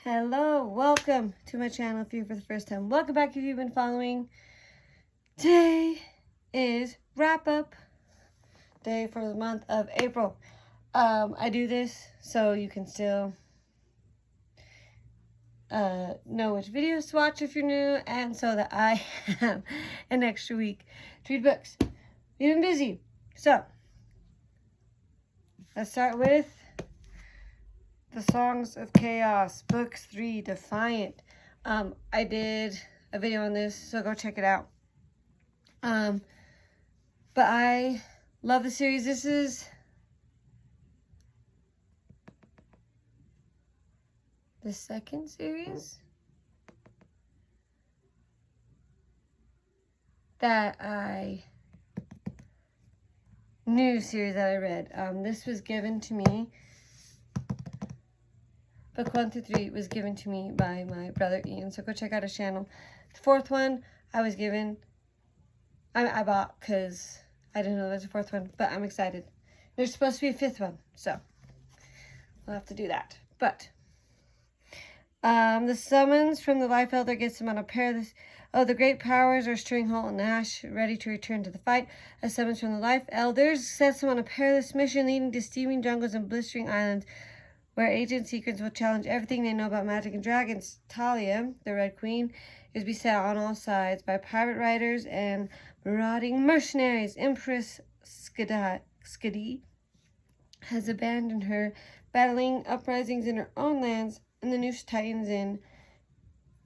Hello, welcome to my channel if you're for the first time. Welcome back if you've been following. Today is wrap up day for the month of April. I do this so you can still know which videos to watch if you're new, and so that I have an extra week to read books. We've been busy. So, let's start with The Songs of Chaos, Book 3, Defiant. I did a video on this, so go check it out. But I love the series. This is the second series that new series that I read. This was given to me. Book 1 through 3 was given to me by my brother Ian, so go check out his channel. The fourth one I was given, I bought because I didn't know there was a fourth one, but I'm excited. There's supposed to be a fifth one, so we'll have to do that. But the summons from the Life Elder gets him on a pair of the great powers are Stringholt and Ash, ready to return to the fight. A summons from the Life Elders sets him on a perilous mission leading to steaming jungles and blistering islands, where Agent Secrets will challenge everything they know about magic and dragons. Talia, the Red Queen, is beset on all sides by pirate riders and marauding mercenaries. Empress Skadi has abandoned her, battling uprisings in her own lands and the Noose Titans in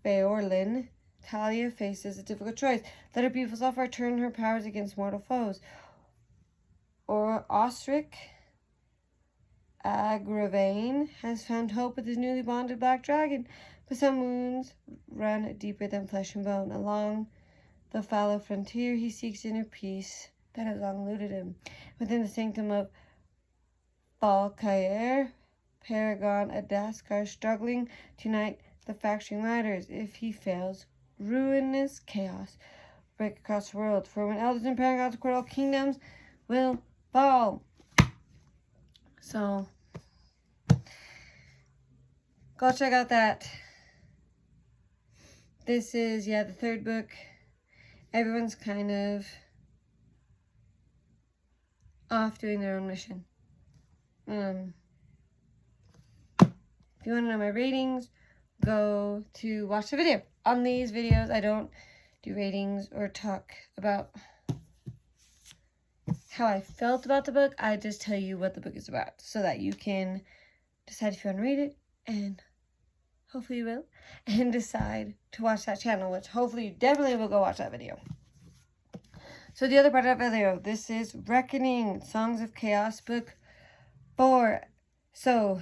Beorlin. Talia faces a difficult choice. Let her beautiful self turn her powers against mortal foes, or Osric Agravain has found hope with his newly bonded black dragon, but some wounds run deeper than flesh and bone. Along the fallow frontier, he seeks inner peace that has long eluded him. Within the sanctum of Valkyr, Paragon Adaskar struggling to unite the factoring riders. If he fails, ruinous chaos break across the world. For when elders and paragons quarrel, kingdoms will fall. So go check out that. This is, the third book. Everyone's kind of off doing their own mission. If you want to know my ratings, go to watch the video. On these videos, I don't do ratings or talk about how I felt about the book. I just tell you what the book is about so that you can decide if you want to read it, and hopefully you will, and decide to watch that channel, which hopefully you definitely will go watch that video. So the other part of that video, this is Reckoning, Songs of Chaos, Book 4. So,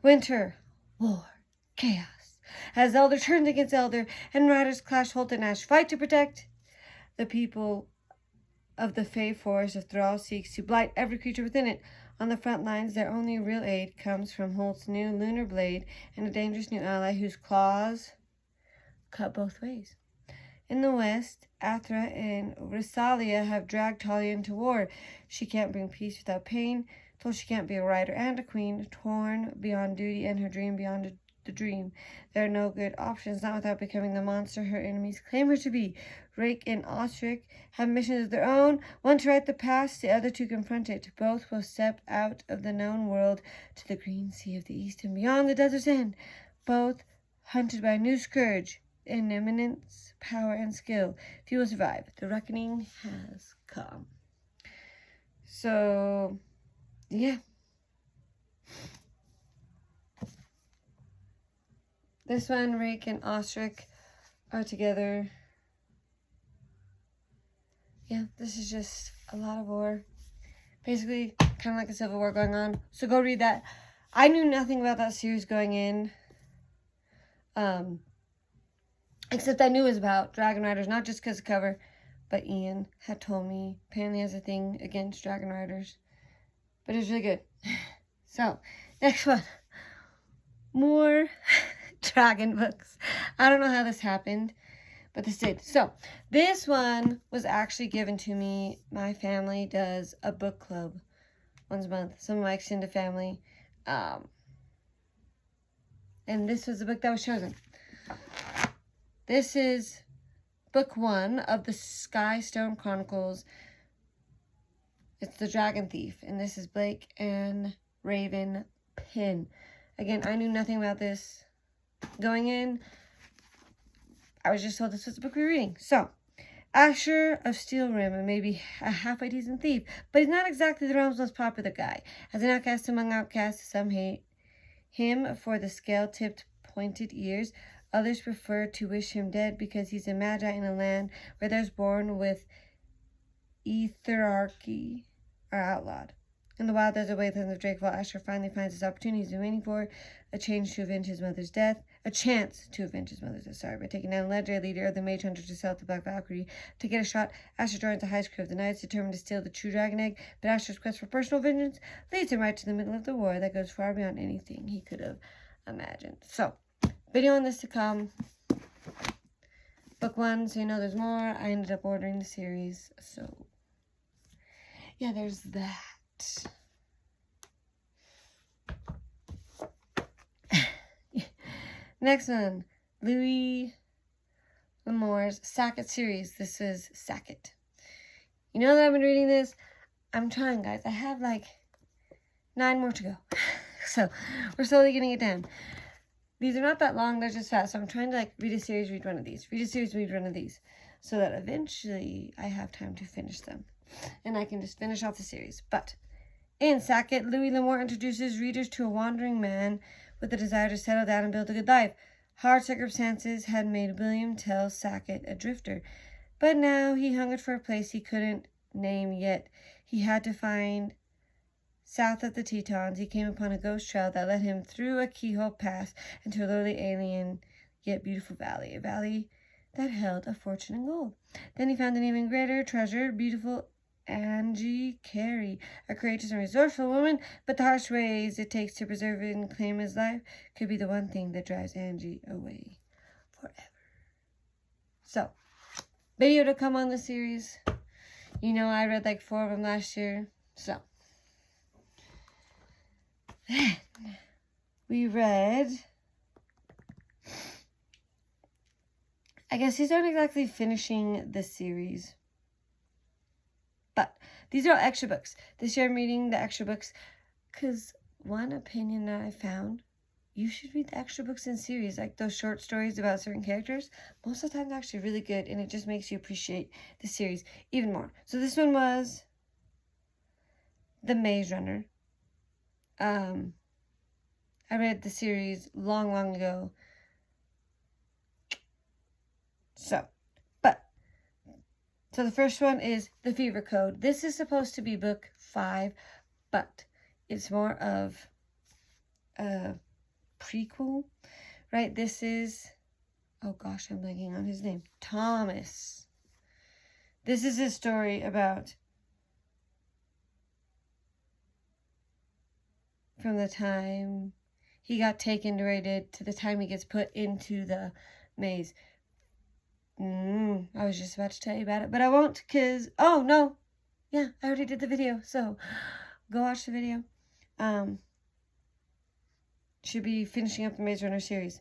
Winter, War, Chaos. As Elder turns against Elder, and riders clash, Holt and Ash fight to protect the people of the Fey Forest of Thrall seeks to blight every creature within it. On the front lines, their only real aid comes from Holt's new lunar blade and a dangerous new ally whose claws cut both ways. In the west, Athra and Risalia have dragged Talia into war. She can't bring peace without pain, told she can't be a rider and a queen, torn beyond duty and her dream beyond the dream. There are no good options, not without becoming the monster her enemies claim her to be. Rake and Osric have missions of their own, one to right the past, the other to confront it. Both will step out of the known world to the green sea of the east and beyond the desert's end. Both hunted by a new scourge in eminence, power, and skill. Few will survive. The reckoning has come. So, yeah. This one, Rake and Osric are together. Yeah, this is just a lot of war. Basically, kind of like a civil war going on. So go read that. I knew nothing about that series going in. Except I knew it was about Dragon Riders, not just because of cover, but Ian had told me. Apparently has a thing against Dragon Riders. But it was really good. So, next one. More dragon books. I don't know how this happened, but this did. So, this one was actually given to me. My family does a book club once a month. Some of my extended family. And this was the book that was chosen. This is book 1 of the Skystone Chronicles. It's The Dragon Thief. And this is Blake and Raven Pin. Again, I knew nothing about this going in. I was just told this was the book we were reading. So, Asher of Steel Rim, and maybe a halfway decent thief, but he's not exactly the realm's most popular guy. As an outcast among outcasts, some hate him for the scale-tipped pointed ears. Others prefer to wish him dead because he's a magi in a land where those born with etherarchy are outlawed. In the wild, there's a wasteland of Drakeville. Asher finally finds his opportunity he's been waiting for, a chance to avenge his mother's death, by taking down a legendary leader of the Mage Hunters to sell the Black Valkyrie. To get a shot, Asher joins the High Crew of the Knights, determined to steal the true dragon egg, but Asher's quest for personal vengeance leads him right to the middle of the war that goes far beyond anything he could have imagined. So, video on this to come. Book 1, so you know there's more. I ended up ordering the series, so yeah, there's that. Next one, Louis L'Amour's Sackett series. This is Sackett. You know that I've been reading this? I'm trying, guys. I have like 9 more to go. So we're slowly getting it down. These are not that long, they're just fast. So I'm trying to like read a series, read one of these. Read a series, read one of these. So that eventually I have time to finish them. And I can just finish off the series. But in Sackett, Louis L'Amour introduces readers to a wandering man with a desire to settle down and build a good life. Hard circumstances had made William Tell Sackett a drifter, but now he hungered for a place he couldn't name yet. He had to find south of the Tetons. He came upon a ghost trail that led him through a keyhole pass into a lowly alien yet beautiful valley, a valley that held a fortune in gold. Then he found an even greater treasure, beautiful Angie Carey, a courageous and resourceful woman, but the harsh ways it takes to preserve and claim his life could be the one thing that drives Angie away forever. So, video to come on the series. You know I read like 4 of them last year. So, then we read, I guess these aren't exactly finishing the series, but these are all extra books. This year I'm reading the extra books because one opinion that I found, you should read the extra books in series, like those short stories about certain characters. Most of the time they're actually really good, and it just makes you appreciate the series even more. So this one was The Maze Runner. I read the series long ago. So the first one is The Fever Code. This is supposed to be book 5, but it's more of a prequel, right? This is, oh gosh, I'm blanking on his name. Thomas. This is a story about from the time he got taken to raided to the time he gets put into the maze. I was just about to tell you about it, but I won't because, oh no, yeah, I already did the video, so go watch the video. Should be finishing up the Maze Runner series.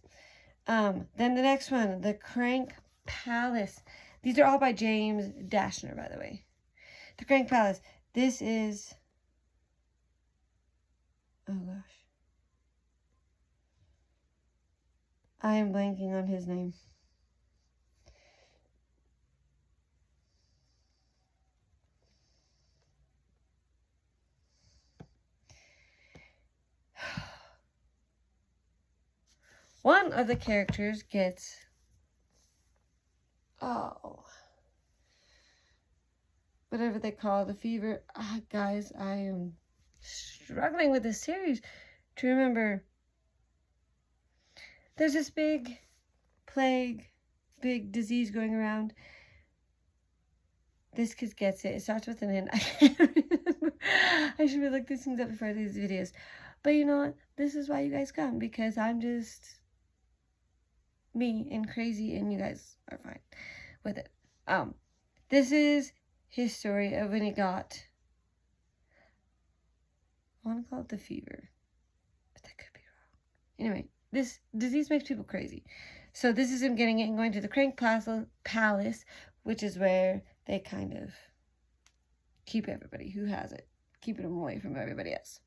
Then the next one, The Crank Palace. These are all by James Dashner, by the way. The Crank Palace. This is, oh gosh, I am blanking on his name. One of the characters gets, whatever they call the fever. Guys, I am struggling with this series to remember. There's this big plague, big disease going around. This kid gets it. It starts with an N. I can't remember. I should really look these things up before these videos. But you know what? This is why you guys come, because I'm just me and crazy, and you guys are fine with it. This is his story of when he got, I want to call it the fever, but that could be wrong. Anyway, this disease makes people crazy. So this is him getting it and going to the Crank Palace, which is where they kind of keep everybody who has it, keeping them away from everybody else.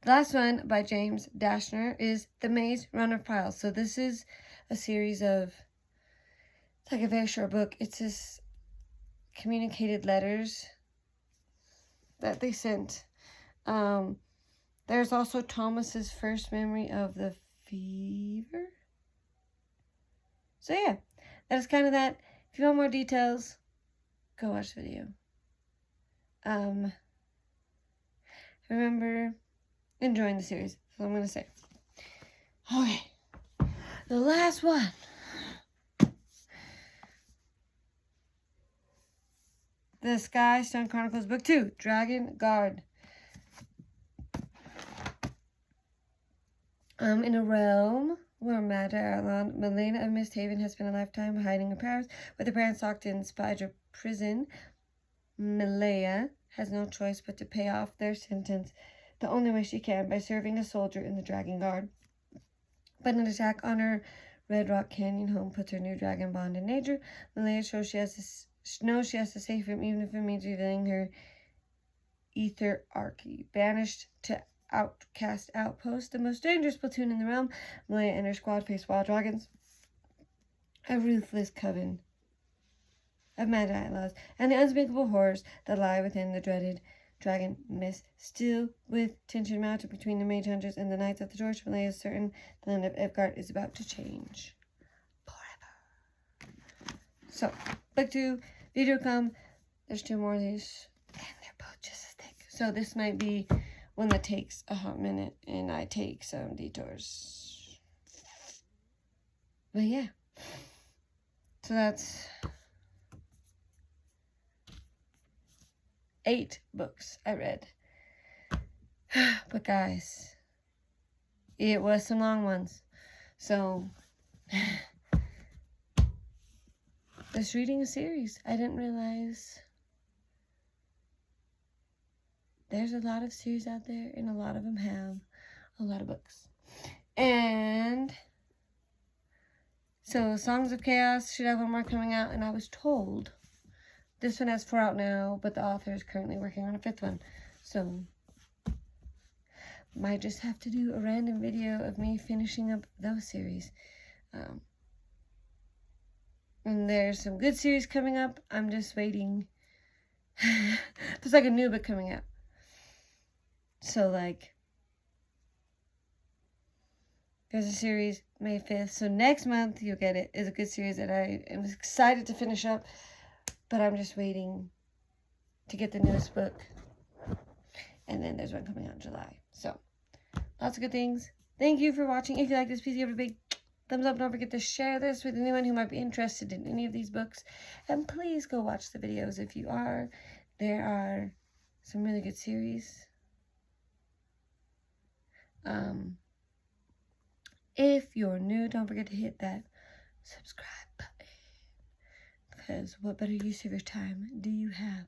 The last one by James Dashner is The Maze Runner Files. So this is a series of, it's like a very short book. It's just communicated letters that they sent. There's also Thomas's first memory of the fever. So yeah, that's kind of that. If you want more details, go watch the video. Remember enjoying the series. That's what I'm going to say. Okay. The last one. The Sky Stone Chronicles Book 2, Dragon Guard. In a realm where Mad Arlon, Melena of Misthaven has spent a lifetime hiding in Paris, with her parents locked in Spydra prison, Melea has no choice but to pay off their sentence the only way she can, by serving a soldier in the Dragon Guard. But an attack on her Red Rock Canyon home puts her new dragon bond in danger. Melea knows she has to save him, even if it means revealing her Etherarchy. Banished to Outcast Outpost, the most dangerous platoon in the realm, Melea and her squad face wild dragons, a ruthless coven of mad outlaws, and the unspeakable horrors that lie within the dreaded dragon mist. Still, with tension mounted between the mage hunters and the Knights of the Torch, Melea is certain the land of Evgard is about to change forever. So, book 2, video come. There's 2 more of these, and they're both just as thick. So this might be one that takes a hot minute, and I take some detours. But yeah. So that's 8 books I read. But guys, it was some long ones. So this reading a series. I didn't realize there's a lot of series out there, and a lot of them have a lot of books. And so Songs of Chaos should have one more coming out, and I was told this one has 4 out now, but the author is currently working on a 5th one. So might just have to do a random video of me finishing up those series. And there's some good series coming up. I'm just waiting. There's like a new book coming out. So like, there's a series May 5th. So next month you'll get it. It's a good series that I am excited to finish up. But I'm just waiting to get the newest book. And then there's one coming out in July. So, lots of good things. Thank you for watching. If you like this, please give it a big thumbs up. Don't forget to share this with anyone who might be interested in any of these books. And please go watch the videos if you are. There are some really good series. If you're new, don't forget to hit that subscribe button. Because what better use of your time do you have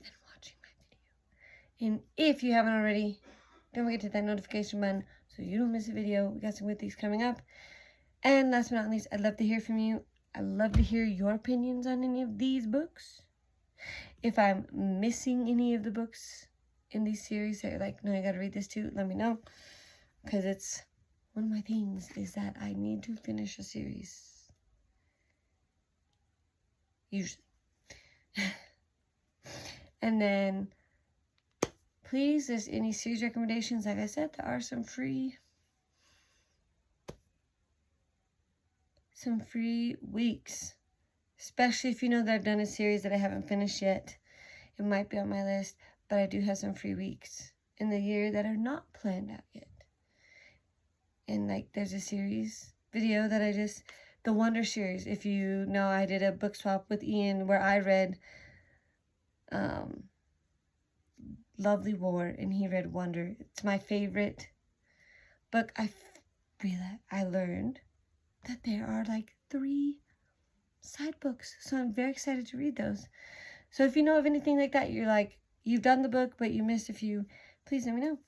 than watching my video? And if you haven't already, don't forget to hit that notification button so you don't miss a video. We got some good things coming up. And last but not least, I'd love to hear from you. I'd love to hear your opinions on any of these books. If I'm missing any of the books in these series that you're like, no, you gotta read this too, let me know. Because it's one of my things is that I need to finish a series. Usually. And then please, there's any series recommendations, like I said, there are some free weeks, especially if you know that I've done a series that I haven't finished yet. It might be on my list, but I do have some free weeks in the year that are not planned out yet. And like, there's a series video that the Wonder series. If you know, I did a book swap with Ian where I read Lovely War and he read Wonder. It's my favorite book. I learned that there are like 3 side books, so I'm very excited to read those. So if you know of anything like that, you're like, you've done the book but you missed a few, please let me know.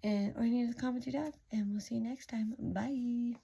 or any of the comments you have. And we'll see you next time. Bye.